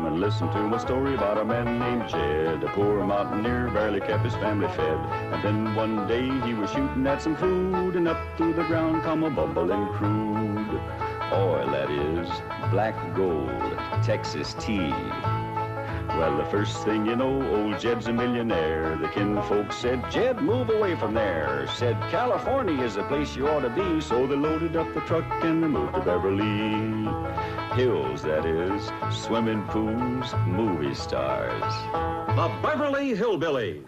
Come and listen to my story about a man named Jed. A poor mountaineer barely kept his family fed. And then one day he was shooting at some food, and up through the ground come a bubbling crude oil, that is, black gold, Texas tea. Well, the first thing you know, old Jed's a millionaire. The kinfolks said, Jed, move away from there. Said, California is the place you ought to be. So they loaded up the truck and they moved to Beverly Hills, that is, swimming pools, movie stars. The Beverly HillBillies.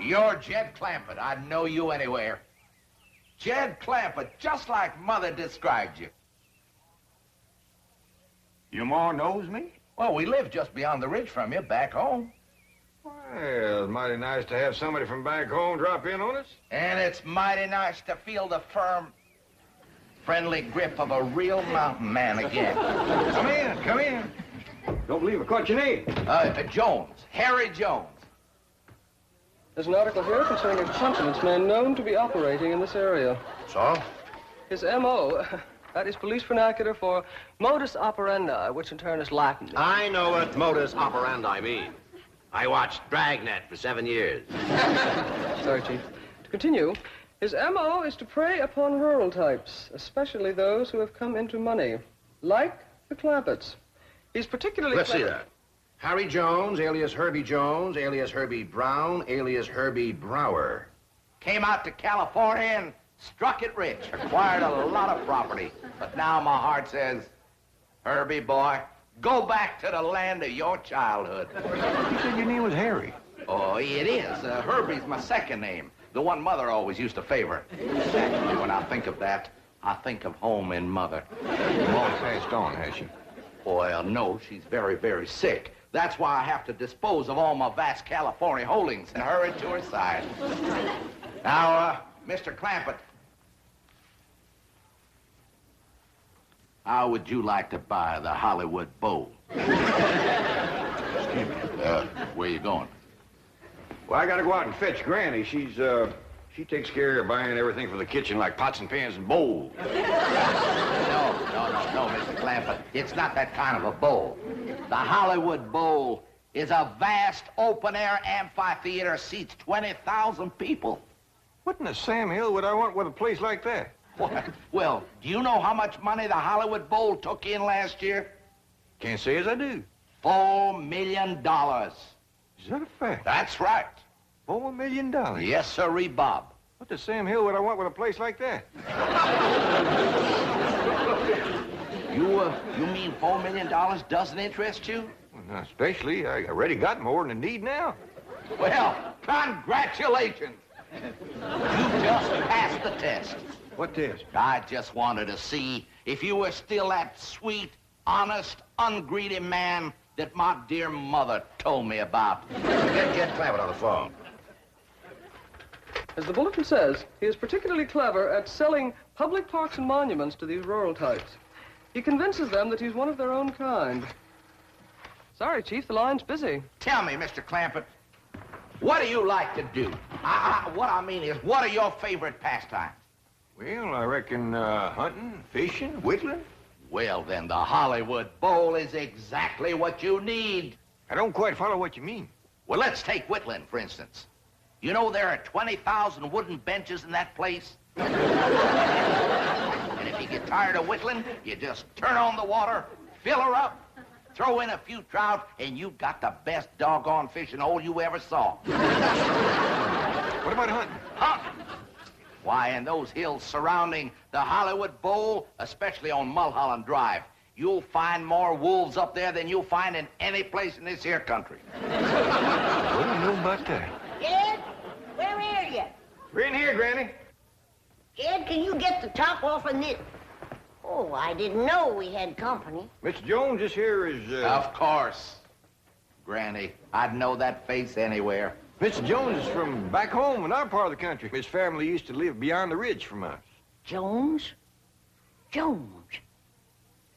You're Jed Clampett. I'd know you anywhere. Jed Clampett, just like Mother described you. Your ma knows me? Well, we live just beyond the ridge from you, back home. Well, it's mighty nice to have somebody from back home drop in on us. And it's mighty nice to feel the firm, friendly grip of a real mountain man again. Come in, come in. Don't believe I caught your name. Jones, Harry Jones. There's an article here concerning a confidence man known to be operating in this area. So? His M.O., that is police vernacular for modus operandi, which in turn is Latin. I know what modus operandi means. I watched Dragnet for 7 years. Sorry, Chief. To continue, his M.O. is to prey upon rural types, especially those who have come into money, like the Clampetts. He's particularly Let's see that. Harry Jones, alias Herbie Jones, alias Herbie Brown, alias Herbie Brower. Came out to California and struck it rich, acquired a lot of property. But now my heart says, Herbie, boy, go back to the land of your childhood. You said your name was Harry. Oh, it is. Herbie's my second name, the one Mother always used to favor. Actually, when I think of that, I think of home and Mother. Mom's passed on, has she? Well, no, she's very, very sick. That's why I have to dispose of all my vast California holdings and hurry to her side. Now, Mr. Clampett, how would you like to buy the Hollywood Bowl? Where you going? Well, I gotta go out and fetch Granny. She takes care of buying everything for the kitchen, like pots and pans and bowls. No, Mr. Clampett. It's not that kind of a bowl. The Hollywood Bowl is a vast open-air amphitheater, seats 20,000 people. What in the Sam Hill would I want with a place like that? What? Well, do you know how much money the Hollywood Bowl took in last year? Can't say as I do. $4 million. Is that a fact? That's right. $4 million? Yes, sirree, Bob. What the Sam Hill would I want with a place like that? You mean $4 million doesn't interest you? Well, especially, I already got more than I need now. Well, congratulations. You just passed the test. What test? I just wanted to see if you were still that sweet, honest, ungreedy man that my dear mother told me about. Get Clampett on the phone. As the bulletin says, he is particularly clever at selling public parks and monuments to these rural types. He convinces them that he's one of their own kind. Sorry, Chief, the line's busy. Tell me, Mr. Clampett, what do you like to do? What I mean is, what are your favorite pastimes? Well, I reckon hunting, fishing, whittling. Well, then, the Hollywood Bowl is exactly what you need. I don't quite follow what you mean. Well, let's take whittling, for instance. You know there are 20,000 wooden benches in that place? And if you get tired of whittling, you just turn on the water, fill her up, throw in a few trout, and you've got the best doggone fishing hole you ever saw. What about hunting? Hunting? Why, in those hills surrounding the Hollywood Bowl, especially on Mulholland Drive, you'll find more wolves up there than you'll find in any place in this here country. What do you know about that? Ed, where are you? We're in here, Granny. Ed, can you get the top off of this? Oh, I didn't know we had company. Mr. Jones, this here is, Of course. Granny, I'd know that face anywhere. Mr. Jones is from back home in our part of the country. His family used to live beyond the ridge from us. Jones? Jones.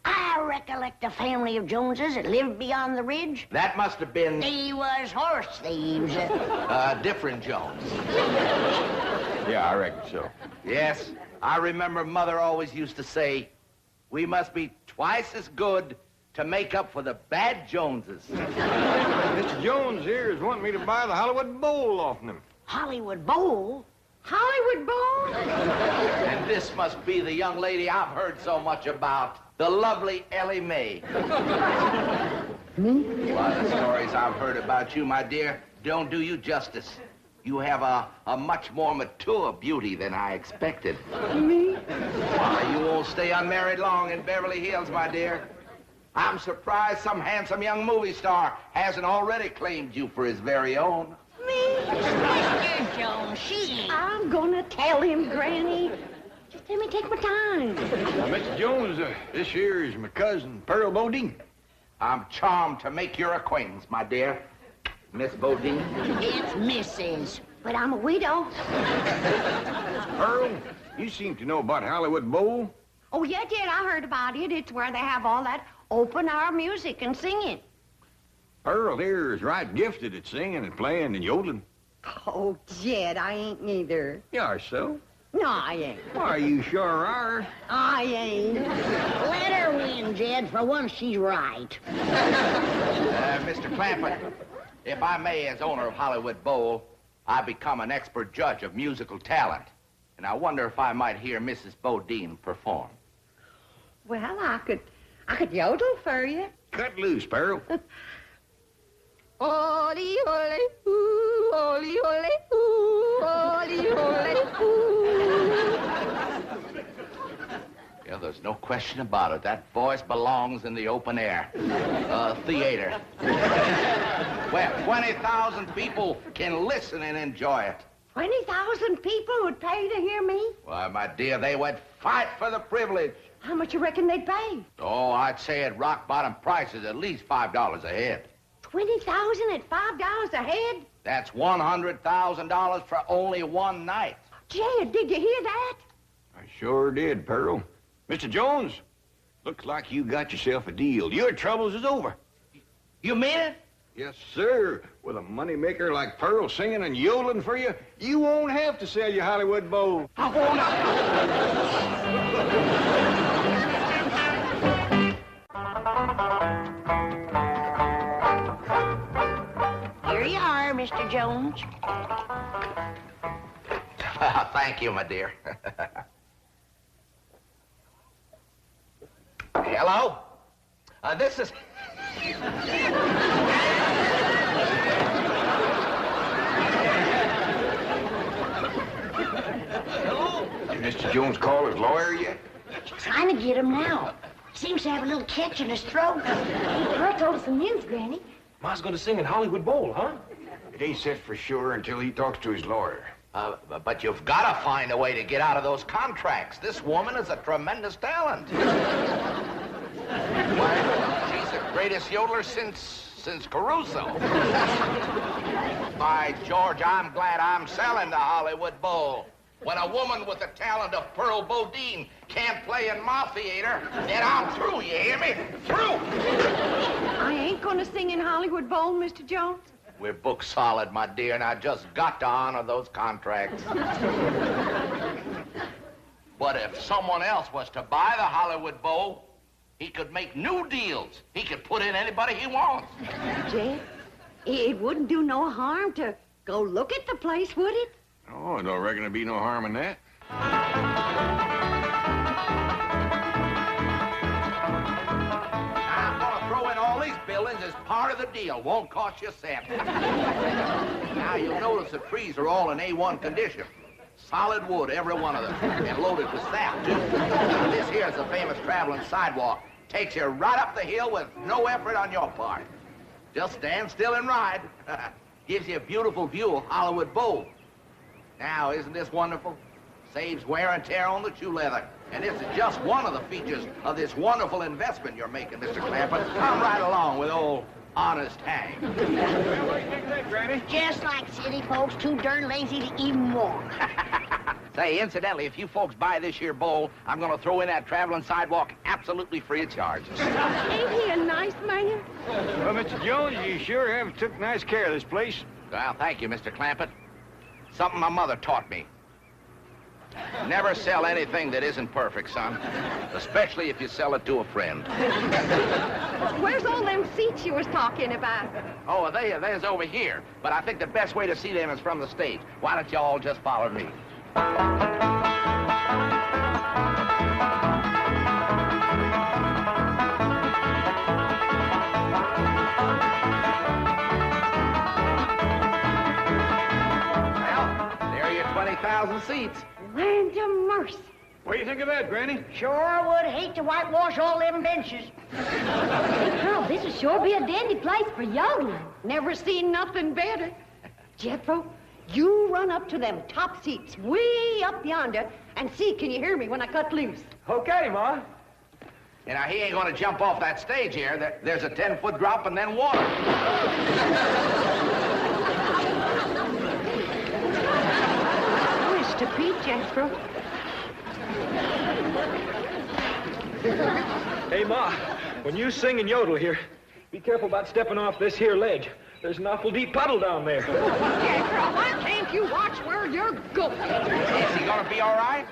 I recollect a family of Joneses that lived beyond the ridge. That must have been They was horse thieves. different Jones. Yeah, I reckon so. Yes, I remember Mother always used to say, we must be twice as good to make up for the bad Joneses. Mr. Jones here is wanting me to buy the Hollywood Bowl off him. Hollywood Bowl? Hollywood Bowl? And this must be the young lady I've heard so much about, the lovely Ellie Mae. Me? Well, the stories I've heard about you, my dear, don't do you justice. You have a much more mature beauty than I expected. Me? Why, you won't stay unmarried long in Beverly Hills, my dear. I'm surprised some handsome young movie star hasn't already claimed you for his very own. Me? Mr. Jones, I'm gonna tell him, Granny. Just let me take my time. Now, Mr. Jones, this here is my cousin, Pearl Bodine. I'm charmed to make your acquaintance, my dear. Miss Bodine. It's Mrs., but I'm a widow. Pearl, you seem to know about Hollywood Bowl. Oh, yeah, Dad, I heard about it. It's where they have all that open-air music and singing. Pearl here is right gifted at singing and playing and yodeling. Oh, Jed, I ain't neither. You are so. No, I ain't. Why, you sure are. I ain't. Let her win, Jed. For once, she's right. Mr. Clampett, if I may, as owner of Hollywood Bowl, I become an expert judge of musical talent. And I wonder if I might hear Mrs. Bodine perform. Well, I could yodel for you. Cut loose, Pearl. Oli, oli, ooh, oli, oli, ooh, oli, oli, ooh. Yeah, there's no question about it. That voice belongs in the open air. Theater. Where 20,000 people can listen and enjoy it. 20,000 people would pay to hear me? Why, my dear, they would fight for the privilege. How much you reckon they'd pay? Oh, I'd say at rock-bottom prices, at least $5 a head. 20,000 at $5 a head? That's $100,000 for only one night. Jed, did you hear that? I sure did, Pearl. Mr. Jones, looks like you got yourself a deal. Your troubles is over. You mean it? Yes, sir. With a moneymaker like Pearl singing and yodeling for you, you won't have to sell your Hollywood Bowl. I won't. Here you are, Mr. Jones. Thank you, my dear. Hello? This is... Hello? Did Mr. Jones call his lawyer yet? Trying to get him now. Seems to have a little catch in his throat. Pearl told us some news, Granny. Ma's gonna sing in Hollywood Bowl, huh? It ain't set for sure until he talks to his lawyer. But you've got to find a way to get out of those contracts. This woman is a tremendous talent. Why, she's the greatest yodeler since Caruso. By George, I'm glad I'm selling the Hollywood Bowl. When a woman with the talent of Pearl Bodine can't play in my theater, then I'm through, you hear me? Through! I ain't gonna sing in Hollywood Bowl, Mr. Jones. We're booked solid, my dear, and I just got to honor those contracts. But if someone else was to buy the Hollywood Bowl, he could make new deals. He could put in anybody he wants. Jed, it wouldn't do no harm to go look at the place, would it? Oh, I don't reckon there'd be no harm in that. I'm gonna throw in all these buildings as part of the deal. Won't cost you a cent. Now, you'll notice the trees are all in A1 condition. Solid wood, every one of them, and loaded with sap, too. Now, this here is the famous traveling sidewalk. Takes you right up the hill with no effort on your part. Just stand still and ride. Gives you a beautiful view of Hollywood Bowl. Now, isn't this wonderful? Saves wear and tear on the shoe leather And this is just one of the features of this wonderful investment you're making, Mr. Clampett. Come right along with old Honest Hank. Well, what do you think of that, Granny? Just like city folks, too darn lazy to even walk. Say, incidentally, if you folks buy this here bowl, I'm going to throw in that traveling sidewalk absolutely free of charge. Ain't he a nice man? Well, Mr. Jones, you sure have took nice care of this place. Well, thank you, Mr. Clampett. Something my mother taught me. Never sell anything that isn't perfect, son. Especially if you sell it to a friend. Where's all them seats you was talking about? Oh, there's over here. But I think the best way to see them is from the stage. Why don't you all just follow me? Well, there are your 20,000 seats. Land of mercy. What do you think of that, Granny? Sure would hate to whitewash all them benches. Girl, this would sure be a dandy place for yodeling. Never seen nothing better. Jethro, you run up to them top seats way up yonder and see can you hear me when I cut loose. Okay, Ma. You know, he ain't gonna jump off that stage here. There's a 10-foot drop and then water. Wish to Pete, Jethro. Hey, Ma, when you sing and yodel here, be careful about stepping off this here ledge. There's an awful deep puddle down there. Jethro, why can't you watch where you're going? Is he gonna be all right?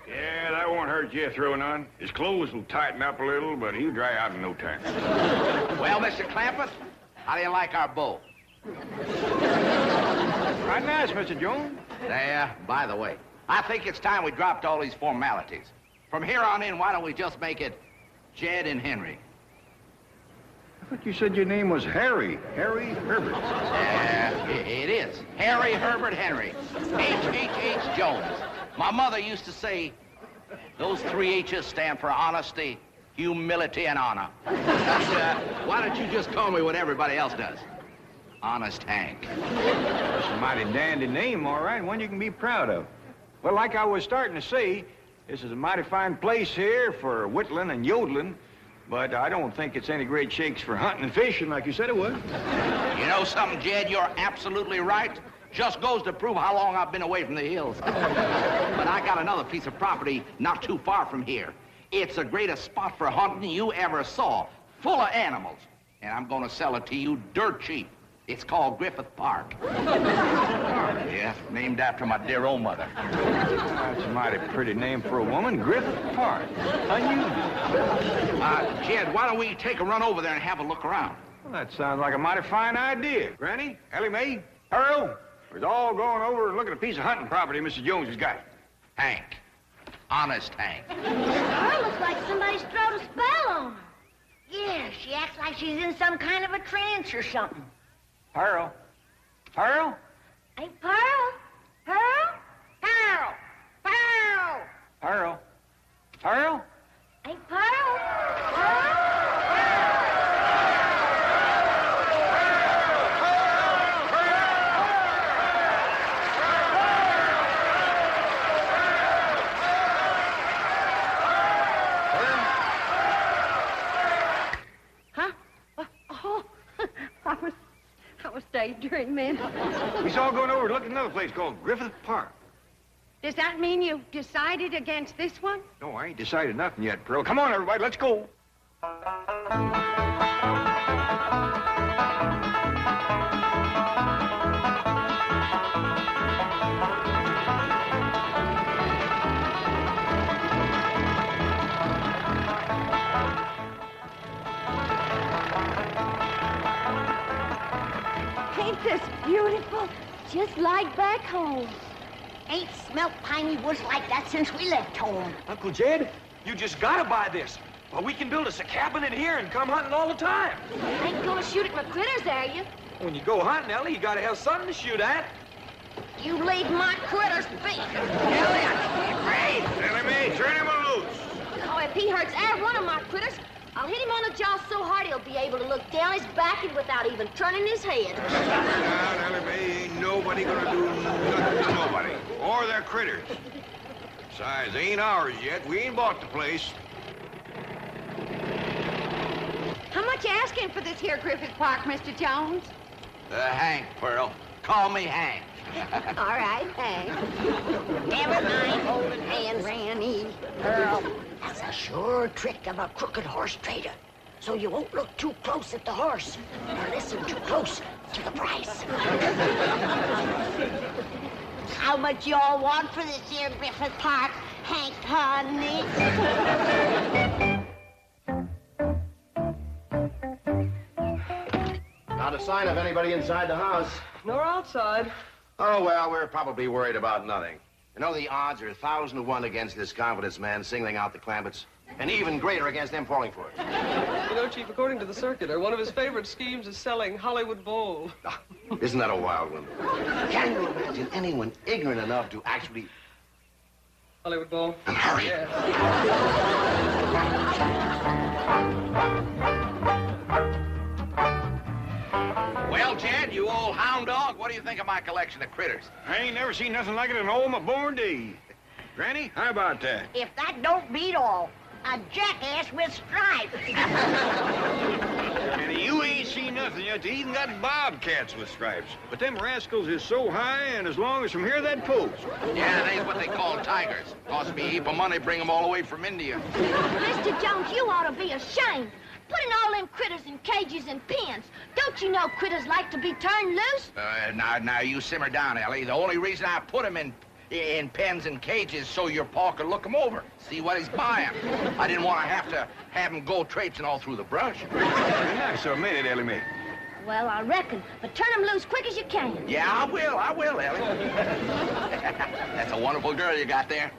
Yeah, that won't hurt Jethro none. His clothes will tighten up a little, but he'll dry out in no time. Well, Mr. Clampett, how do you like our bowl? Right nice, Mr. Jones. There, by the way, I think it's time we dropped all these formalities. From here on in, why don't we just make it Jed and Henry? I thought you said your name was Harry. Harry Herbert. It is. Harry Herbert Henry. H.H.H. Jones. My mother used to say, those 3 H's stand for honesty, humility, and honor. Why don't you just call me what everybody else does? Honest Hank. That's a mighty dandy name, all right, one you can be proud of. Well, like I was starting to say, this is a mighty fine place here for whittling and yodeling, but I don't think it's any great shakes for hunting and fishing like you said it was. You know something, Jed? You're absolutely right. Just goes to prove how long I've been away from the hills. But I got another piece of property not too far from here. It's the greatest spot for hunting you ever saw, full of animals. And I'm going to sell it to you dirt cheap. It's called Griffith Park. Yeah, named after my dear old mother. That's a mighty pretty name for a woman, Griffith Park. Unusual. Jed, why don't we take a run over there and have a look around? Well, that sounds like a mighty fine idea. Granny, Ellie Mae, Earl, we're all going over and looking at a piece of hunting property Mr. Jones has got. Hank. Honest Hank. Her looks like somebody's thrown a spell on her. Yeah, she acts like she's in some kind of a trance or something. Pearl. Pearl? Hey, Pearl? Pearl? Pearl? Pearl? Pearl. Pearl? Hey, Pearl? Pearl? Huh? Oh, I was daydreaming. We's all going over to look at another place called Griffith Park. Does that mean you decided against this one? No, I ain't decided nothing yet, Pearl. Come on, everybody, let's go. Ain't this beautiful? Just like back home. Ain't smelt piney woods like that since we left home. Uncle Jed, you just gotta buy this. Well, we can build us a cabin in here and come hunting all the time. Ain't gonna shoot at my critters, are you? When you go hunting, Ellie, you gotta have something to shoot at. You leave my critters be. Ellie Mae, turn him loose. Oh, if he hurts every one of my critters, I'll hit him on the jaw so hard he'll be able to look down his back and without even turning his head. Now, Ellie Mae, ain't nobody gonna do nothing to nobody. Or their critters. Besides, they ain't ours yet. We ain't bought the place. How much you asking for this here Griffith Park, Mr. Jones? Hank, Pearl. Call me Hank. All right, Hank. Never mind holding hands, Granny. Earl, that's a sure trick of a crooked horse trader. So you won't look too close at the horse or listen too close to the price. How much y'all want for this here Griffith Park, Hank, honey? Not a sign of anybody inside the house. Nor outside. Oh, well, we're probably worried about nothing. You know, the odds are 1,000 to 1 against this confidence man singling out the Clampetts, and even greater against them falling for it. You know, Chief, according to the circular, one of his favorite schemes is selling Hollywood Bowl. Isn't that a wild one? Can you imagine anyone ignorant enough to actually... Hollywood Bowl? Hurry. Yes. Well, Jed, you old hound dog, what do you think of my collection of critters? I ain't never seen nothing like it in all my born days. Granny, how about that? If that don't beat all, a jackass with stripes. Granny, you ain't seen nothing yet. They even got bobcats with stripes. But them rascals is so high and as long as from here that post. Yeah, they what they call tigers. Cost me a heap of money, bring them all the way from India. Mr. Jones, you ought to be ashamed. Putting all them critters in cages and pens. Don't you know critters like to be turned loose? Now, you simmer down, Ellie. The only reason I put them in pens and cages so your pa could look them over, see what he's buying. I didn't want to have him go traipsing all through the brush. Nice of a minute, Ellie Mae. Well, I reckon. But turn them loose quick as you can. Yeah, I will, Ellie. That's a wonderful girl you got there.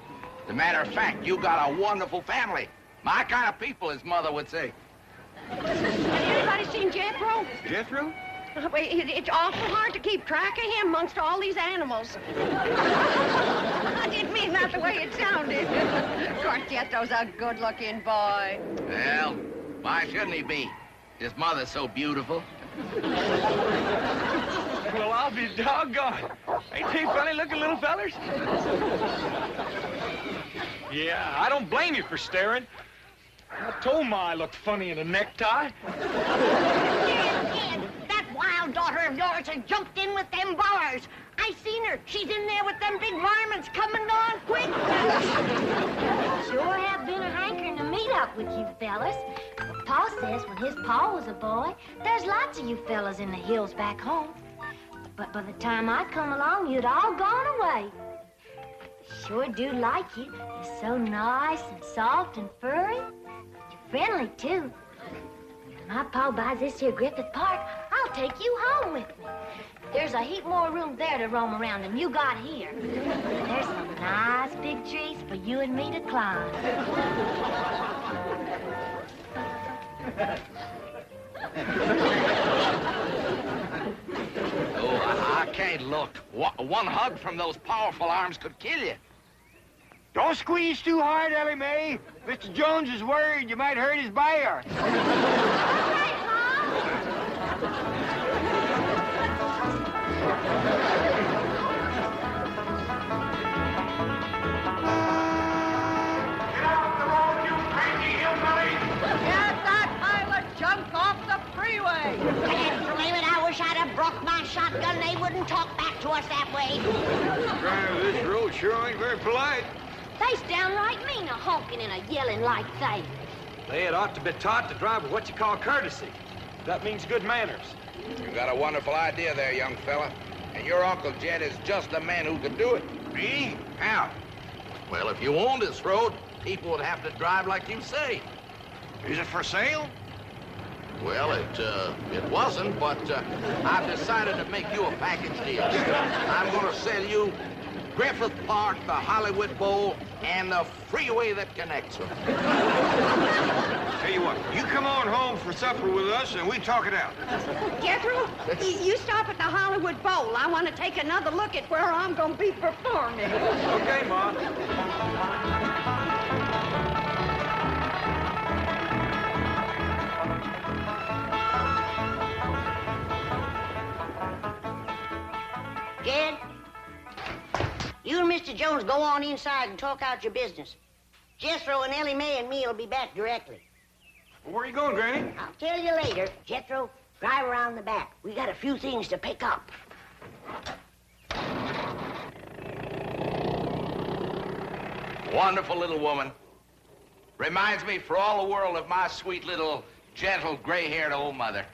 As a matter of fact, you got a wonderful family. My kind of people, his mother would say. Has anybody seen Jethro? Jethro? It's awful hard to keep track of him amongst all these animals. I didn't mean that the way it sounded. Of course, Jethro's a good-looking boy. Well, why shouldn't he be? His mother's so beautiful. Well, I'll be doggone. Ain't they funny-looking little fellers? Yeah, I don't blame you for staring. I told Ma I looked funny in a necktie. Dad, that wild daughter of yours has jumped in with them bars. I seen her. She's in there with them big varmints coming on quick. Sure have been a hankering to meet up with you fellas. Pa says when his pa was a boy, there's lots of you fellas in the hills back home. But by the time I come along, you'd all gone away. Sure do like you. You're so nice and soft and furry. You're friendly, too. When my pa buys this here Griffith Park, I'll take you home with me. There's a heap more room there to roam around than you got here. There's some nice big trees for you and me to climb. Oh, I can't look. One hug from those powerful arms could kill you. Don't squeeze too hard, Ellie Mae. Mr. Jones is worried you might hurt his buyer. I'd have brought my shotgun, they wouldn't talk back to us that way. Driver, this road sure ain't very polite. They's downright mean, a honking and a yelling like they. They had ought to be taught to drive with what you call courtesy. That means good manners. You got a wonderful idea there, young fella. And your Uncle Jed is just the man who could do it. Me? How? Well, if you owned this road, people would have to drive like you say. Is it for sale? Well, it wasn't, but I've decided to make you a package deal. I'm going to sell you Griffith Park, the Hollywood Bowl, and the freeway that connects them. Tell you what, you come on home for supper with us and we talk it out. Jethro, you stop at the Hollywood Bowl. I want to take another look at where I'm going to be performing. Okay, Ma. Jed, You and Mr. Jones go on inside and talk out your business. Jethro and Ellie Mae and me will be back directly. Well, where are you going, Granny? I'll tell you later. Jethro, drive around the back. We got a few things to pick up. Wonderful little woman. Reminds me for all the world of my sweet little, gentle, gray-haired old mother.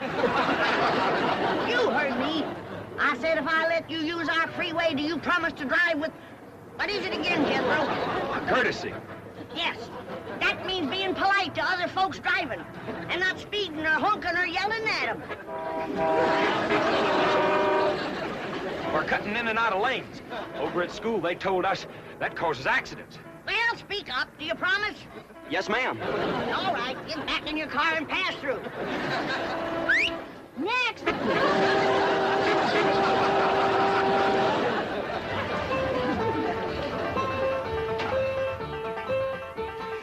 You heard me. I said if I let you use our freeway, do you promise to drive with... What is it again, Jethro? Courtesy. Yes. That means being polite to other folks driving and not speeding or honking or yelling at them. Or cutting in and out of lanes. Over at school, they told us that causes accidents. Well, speak up. Do you promise? Yes, ma'am. All right. Get back in your car and pass through. Next.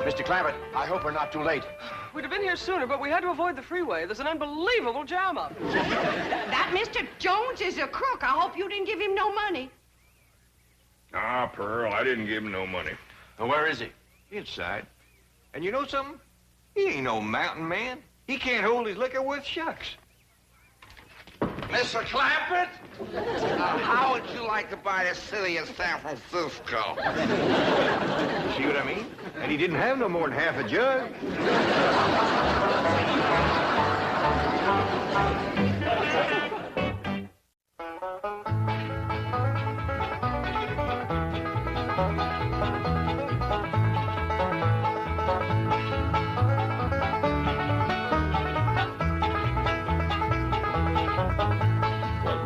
Mr. Clampett, I hope we're not too late. We'd have been here sooner, but we had to avoid the freeway. There's an unbelievable jam up. That Mr. Jones is a crook. I hope you didn't give him no money. Ah, Pearl, I didn't give him no money. Well, where is he? Inside. And you know something? He ain't no mountain man. He can't hold his liquor worth shucks. Mr. Clampett, how would you like to buy the city of San Francisco? See what I mean? And he didn't have no more than half a jug.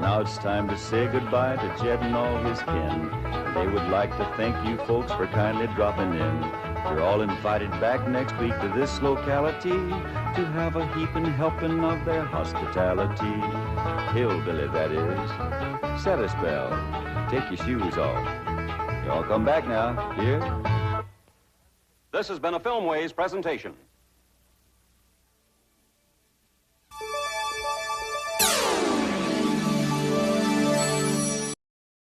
Now it's time to say goodbye to Jed and all his kin. They would like to thank you folks for kindly dropping in. You're all invited back next week to this locality to have a heaping helping of their hospitality. Hillbilly, that is. Set a spell. Take your shoes off. Y'all come back now. Here. This has been a Filmways presentation.